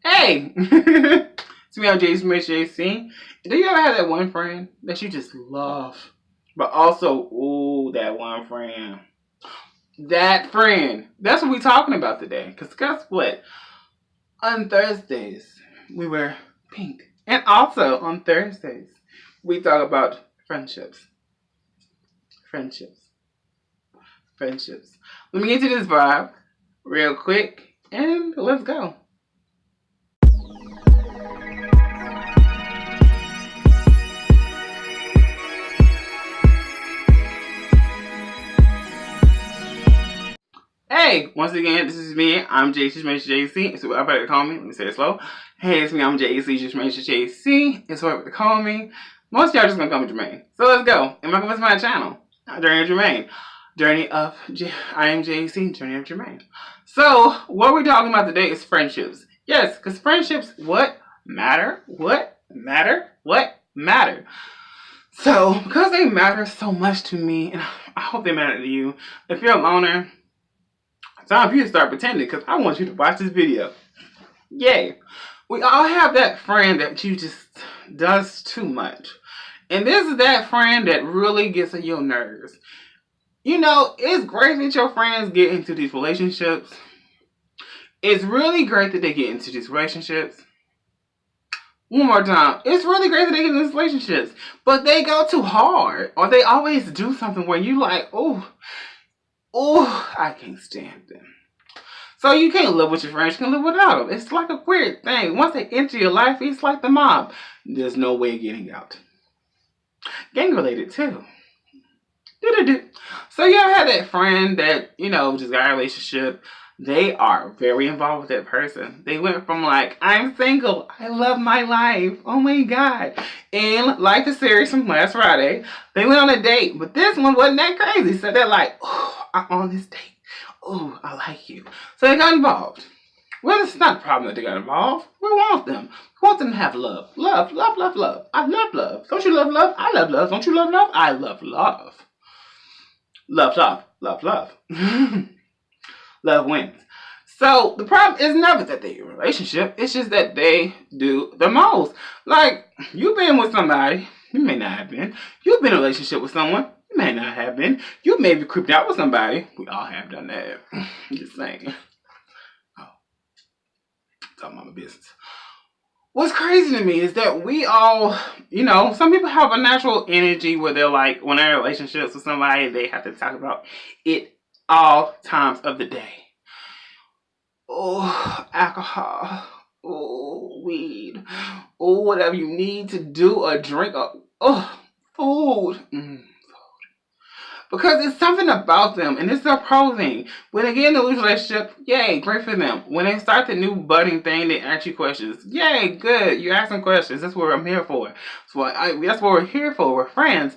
Hey! It's me, JC. Do you ever have that one friend that you just love? But also, ooh, that one friend. That friend. That's what we're talking about today. Because guess what? On Thursdays, we wear pink. And also on Thursdays, we talk about friendships. Friendships. Let me get to this vibe real quick and let's go. Hey, once again, this is me. I'm JC. It's whatever they call me. Let me say it slow. Hey, it's me. I'm JC. It's whatever they call me. Most of y'all just gonna call me Jermaine. So let's go. And welcome to my channel, Journey of Jermaine. IAMJAC, Journey of Jermaine. So what we're talking about today is friendships. Yes, because friendships, what matter? So because they matter so much to me, and I hope they matter to you. If you're a loner, it's time for you to start pretending, because I want you to watch this video. Yay. We all have that friend that you just does too much. And this is that friend that really gets on your nerves. You know, it's great that your friends get into these relationships. It's really great that they get into these relationships. One more time. It's really great that they get into these relationships. But they go too hard. Or they always do something where you like, oh, I can't stand them. So you can't live with your friends. You can live without them. It's like a weird thing. Once they enter your life, it's like the mob. There's no way getting out. Gang related too. So you ever had that friend that, you know, just got a relationship. They are very involved with that person. They went from like, I'm single, I love my life, oh my God. And like the series from last Friday, they went on a date. But this one wasn't that crazy. So they're like, oh, I'm on this date. Oh, I like you. So they got involved. Well, it's not a problem that they got involved. We want them. We want them to have love. Love. I love love. Don't you love love? I love love. Don't you love love? I love love. Love. Love wins. So the problem is never that they're in a relationship. It's just that they do the most. Like, you've been with somebody. You may not have been. You've been in a relationship with someone. You may not have been. You may be creeped out with somebody. We all have done that. I'm just saying. Oh. Talking about my business. What's crazy to me is that we all, you know, some people have a natural energy where they're like, when they're in relationships with somebody, they have to talk about it all times of the day. Oh, alcohol. Oh, weed. Oh, whatever you need to do or drink. Oh, food. Because it's something about them, and it's their pro thing. When they get in a new relationship, yay, great for them. When they start the new budding thing, they ask you questions. Yay, good. You're asking questions. That's what I'm here for. That's what we're here for. We're friends.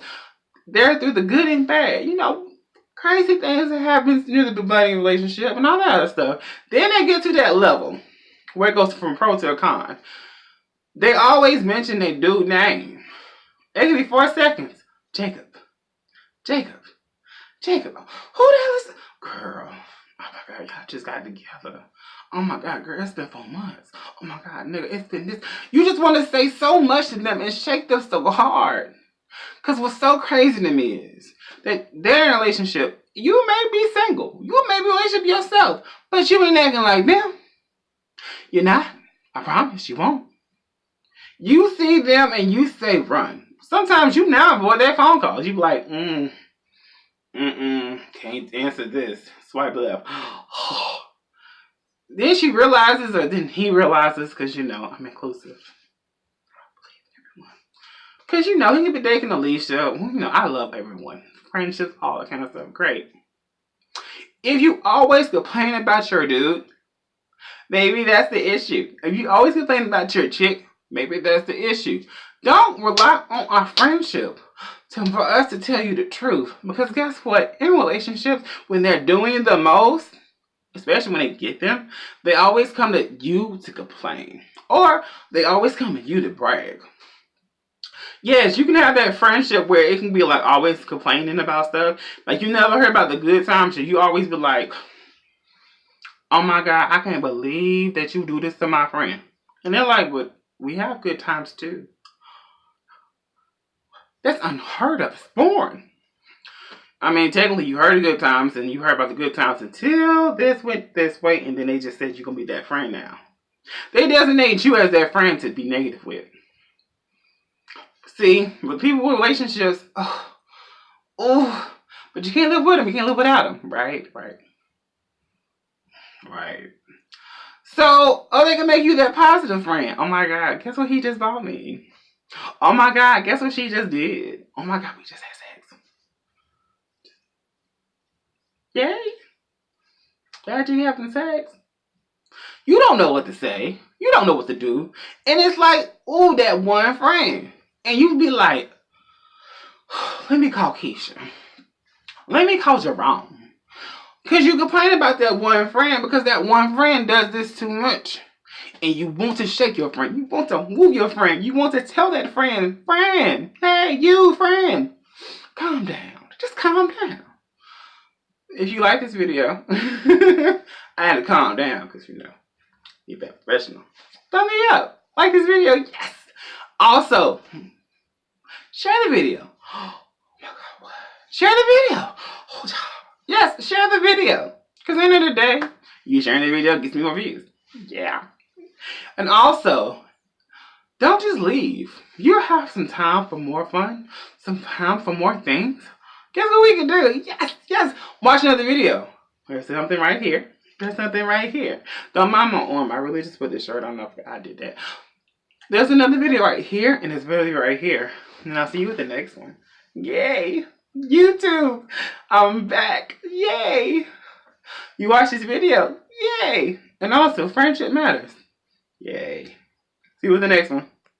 They're through the good and bad. You know, crazy things that happen near the budding relationship and all that other stuff. Then they get to that level where it goes from pro to a con. They always mention their dude name. It can be 4 seconds. Jacob. Who the hell is... Girl. Oh my God, y'all just got together. Oh my God, girl, it's been 4 months. Oh my God, nigga, it's been this. You just want to say so much to them and shake them so hard. Because what's so crazy to me is that they're in a relationship. You may be single. You may be in a relationship yourself. But you ain't acting like them. You're not. I promise you won't. You see them and you say run. Sometimes you now avoid their phone calls. You be like, can't answer this. Swipe left. Then she realizes, or then he realizes, because you know, I'm inclusive. Because you know, he could be dating Alicia. You know, I love everyone. Friendships, all that kind of stuff. Great. If you always complain about your dude, maybe that's the issue. If you always complain about your chick, maybe that's the issue. Don't rely on our friendship for us to tell you the truth. Because guess what? In relationships, when they're doing the most, especially when they get them, they always come to you to complain. Or they always come to you to brag. Yes, you can have that friendship where it can be like always complaining about stuff. Like you never heard about the good times. So you always be like, oh my God, I can't believe that you do this to my friend. And they're like, but we have good times too. That's unheard of. It's boring. I mean, technically, you heard of good times, and you heard about the good times until this went this way, and then they just said you're going to be that friend now. They designate you as that friend to be negative with. See, with people with relationships, but you can't live with them. You can't live without them. Right. So, they can make you that positive friend. Oh my God, guess what he just bought me? Oh my God, guess what she just did? Oh my God, we just had sex. Yay. Glad you having sex. You don't know what to say. You don't know what to do. And it's like, ooh, that one friend. And you be like, let me call Keisha. Let me call Jerome. Because you complain about that one friend because that one friend does this too much. And you want to shake your friend. You want to woo your friend. You want to tell that friend, hey, you friend, calm down. Just calm down. If you like this video, I had to calm down because, you're that professional. Thumb me up. Like this video. Yes. Also, share the video. Oh my God, what? Share the video. Yes, share the video. Because at the end of the day, you sharing the video gets me more views. Yeah. And also, don't just leave. You have some time for more fun, some time for more things. Guess what we can do? Yes. Watch another video. There's something right here. There's something right here. Don't mind my arm. I really just put this shirt on. I did that. There's another video right here, and it's video right here. And I'll see you with the next one. Yay. YouTube. I'm back. Yay. You watch this video. Yay. And also, friendship matters. Yay. See you with the next one.